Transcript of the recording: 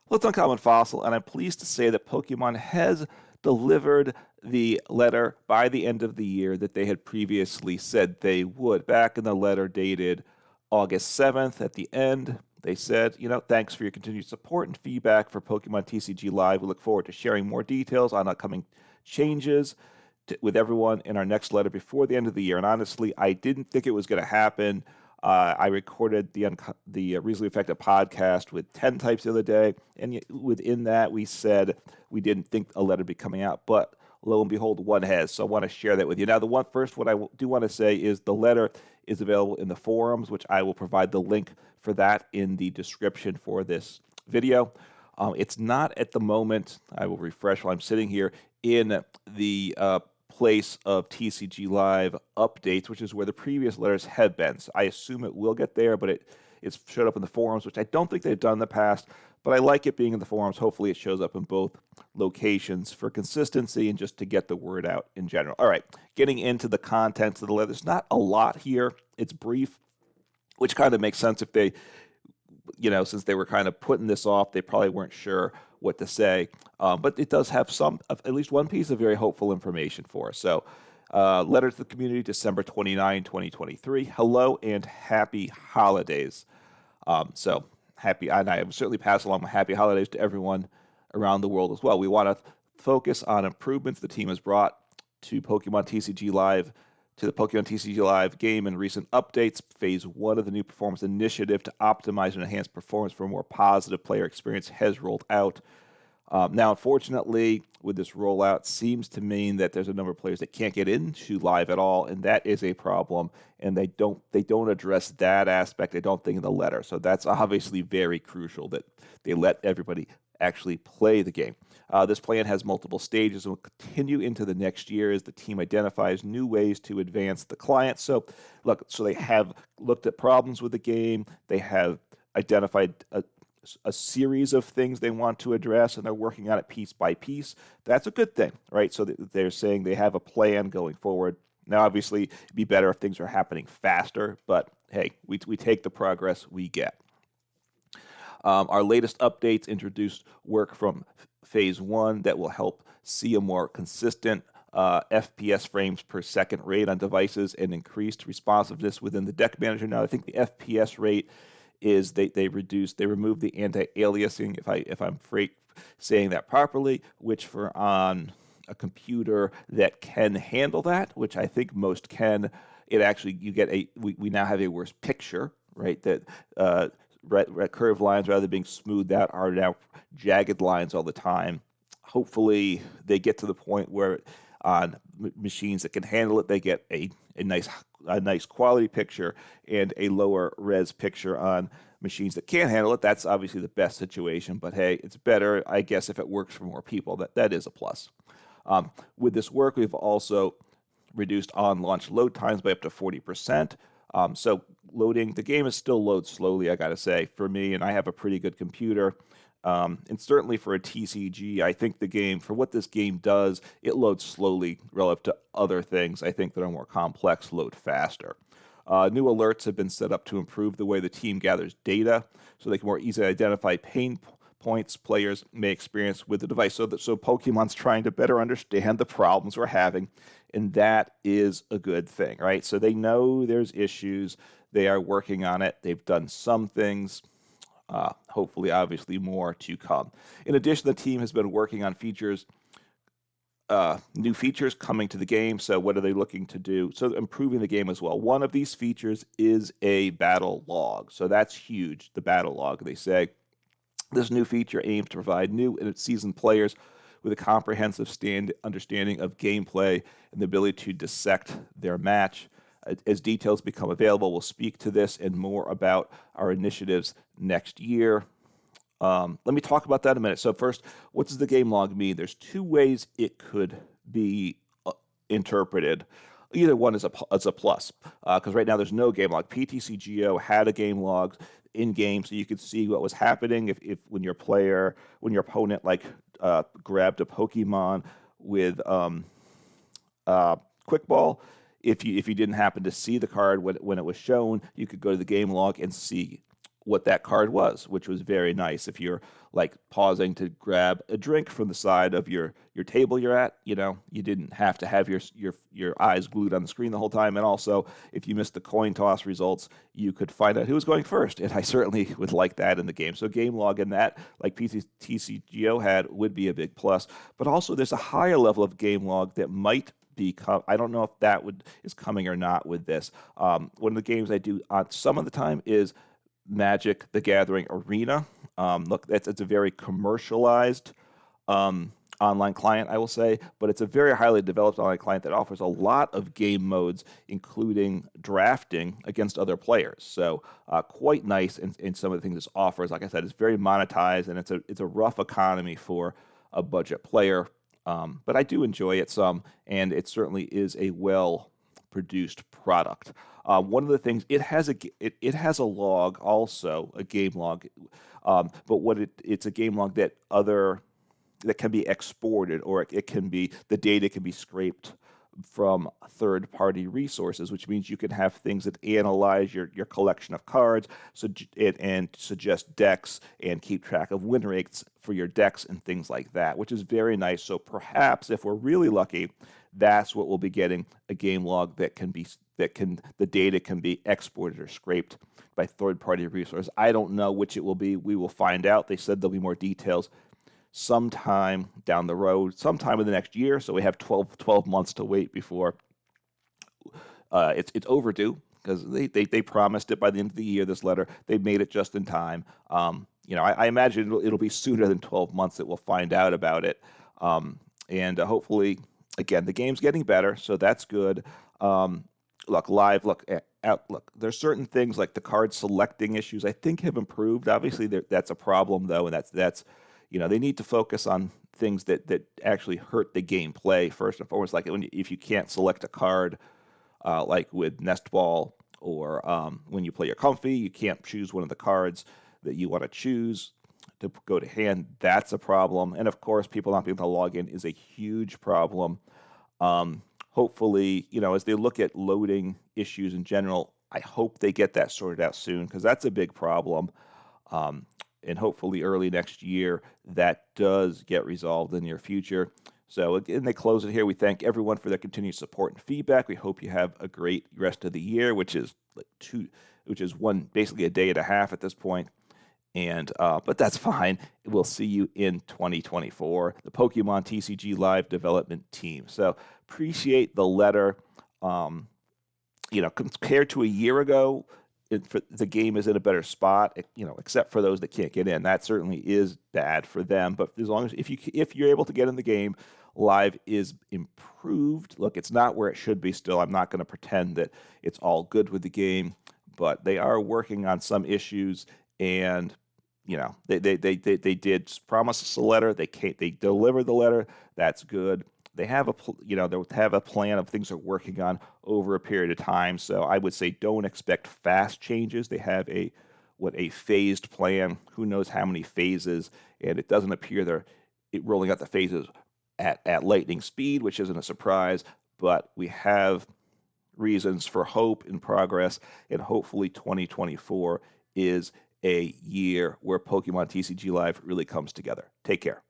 Well, it's Uncommon Fossil, and I'm pleased to say that Pokemon has delivered the letter by the end of the year that they had previously said they would. Back in the letter dated August 7th, at the end, they said, thanks for your continued support and feedback for Pokemon TCG Live. We look forward to sharing more details on upcoming changes with everyone in our next letter before the end of the year. And honestly, I didn't think it was going to happen. I recorded the Reasonably Effective podcast with 10 types the other day, and within that, we said we didn't think a letter would be coming out, but lo and behold, one has. So I want to share that with you. Now, what I do want to say is the letter is available in the forums, which I will provide the link for that in the description for this video. It's not at the moment, I will refresh while I'm sitting here, in the place of TCG Live updates, which is where the previous letters have been. So I assume it will get there, but it's showed up in the forums, which I don't think they've done in the past, but I like it being in the forums. Hopefully it shows up in both locations for consistency and just to get the word out in general. All right, getting into the contents of the letter. There's not a lot here. It's brief, which kind of makes sense if they, since they were kind of putting this off, they probably weren't sure what to say. But it does have at least one piece of very hopeful information for us. So, letter to the community, December 29, 2023. Hello and happy holidays. Happy, and I certainly pass along my happy holidays to everyone around the world as well. We want to focus on improvements the team has brought to Pokemon TCG Live, to the Pokemon TCG Live game and recent updates. Phase 1 of the new performance initiative to optimize and enhance performance for a more positive player experience has rolled out. Now, unfortunately, with this rollout, seems to mean that there's a number of players that can't get into Live at all, and that is a problem. And they don't address that aspect, I don't think, in the letter. So that's obviously very crucial that they let everybody actually play the game. This plan has multiple stages and will continue into the next year as the team identifies new ways to advance the client. So they have looked at problems with the game. They have identified a series of things they want to address, and they're working on it piece by piece. That's a good thing, right? So they're saying they have a plan going forward. Now, obviously, it'd be better if things are happening faster, but hey, we take the progress we get. Our latest updates introduced work from Phase 1 that will help see a more consistent FPS frames per second rate on devices and increased responsiveness within the deck manager. Now, I think the FPS rate is they removed the anti-aliasing, if I'm saying that properly, which for on a computer that can handle that, which I think most can, it actually, we now have a worse picture, right? That curved lines, rather than being smoothed out, are now jagged lines all the time. Hopefully they get to the point where on machines that can handle it, they get a nice quality picture and a lower res picture on machines that can't handle it. That's obviously the best situation, but hey, it's better, I guess, if it works for more people. That is a plus. With this work, we've also reduced on-launch load times by up to 40%. So loading, the game is still loads slowly, I got to say, for me, and I have a pretty good computer. And certainly for a TCG, I think the game, for what this game does, it loads slowly relative to other things I think that are more complex, load faster. New alerts have been set up to improve the way the team gathers data so they can more easily identify pain points players may experience with the device. So Pokemon's trying to better understand the problems we're having, and that is a good thing, right? So they know there's issues. They are working on it. They've done some things. Hopefully, obviously, more to come. In addition, the team has been working on new features coming to the game. So what are they looking to do? So improving the game as well. One of these features is a battle log. So that's huge, the battle log, they say. This new feature aims to provide new and seasoned players with a comprehensive understanding of gameplay and the ability to dissect their match. As details become available, we'll speak to this and more about our initiatives next year. Let me talk about that in a minute. So first, what does the game log mean? There's two ways it could be interpreted. Either one is a plus, because right now there's no game log. PTCGO had a game log in game, so you could see what was happening if when your opponent grabbed a Pokemon with Quick Ball. If you didn't happen to see the card when it was shown, you could go to the game log and see what that card was, which was very nice. If you're like pausing to grab a drink from the side of your table you're at, you didn't have to have your eyes glued on the screen the whole time. And also, if you missed the coin toss results, you could find out who was going first. And I certainly would like that in the game. So game log in that, like TCGO had, would be a big plus. But also, there's a higher level of game log that might become. I don't know if that is coming or not with this. One of the games I do on some of the time is Magic: The Gathering Arena. Look, it's a very commercialized online client, I will say, but it's a very highly developed online client that offers a lot of game modes, including drafting against other players. So quite nice in some of the things this offers. Like I said, it's very monetized, and it's a rough economy for a budget player. But I do enjoy it some, and it certainly is a well-produced product. One of the things it has a log also, a game log, but it's a game log that can be exported, or it can be, the data can be scraped from third-party resources, which means you can have things that analyze your collection of cards, and suggest decks and keep track of win rates for your decks and things like that, which is very nice. So perhaps if we're really lucky, that's what we'll be getting, a game log the data can be exported or scraped by third-party resources. I don't know which it will be. We will find out. They said there'll be more details sometime down the road, sometime in the next year. So we have 12 months to wait before it's overdue, because they promised it by the end of the year, this letter. They made it just in time. I imagine it'll be sooner than 12 months that we'll find out about it. And hopefully, again, the game's getting better, so that's good. Look, there's certain things like the card selecting issues I think have improved. Obviously, that's a problem, though, and that's they need to focus on things that actually hurt the gameplay first and foremost. Like if you can't select a card, like with Nest Ball, or when you play your Comfy, you can't choose one of the cards that you want to choose to go to hand. That's a problem. And of course, people not being able to log in is a huge problem. Hopefully, as they look at loading issues in general, I hope they get that sorted out soon, because that's a big problem. And hopefully early next year, that does get resolved in the near future. So again, they close it here. We thank everyone for their continued support and feedback. We hope you have a great rest of the year, which is basically a day and a half at this point. And but that's fine. We'll see you in 2024, the Pokemon TCG Live development team. So appreciate the letter. Compared to a year ago, the game is in a better spot, except for those that can't get in. That certainly is bad for them. But as long as if you're able to get in the game, Live is improved. Look, it's not where it should be still. I'm not going to pretend that it's all good with the game, but they are working on some issues. And they did promise us a letter. They delivered the letter. That's good. They have a plan of things they're working on over a period of time. So I would say don't expect fast changes. They have a phased plan. Who knows how many phases? And it doesn't appear they're rolling out the phases at lightning speed, which isn't a surprise. But we have reasons for hope and progress, and hopefully 2024 is a year where Pokemon TCG Live really comes together. Take care.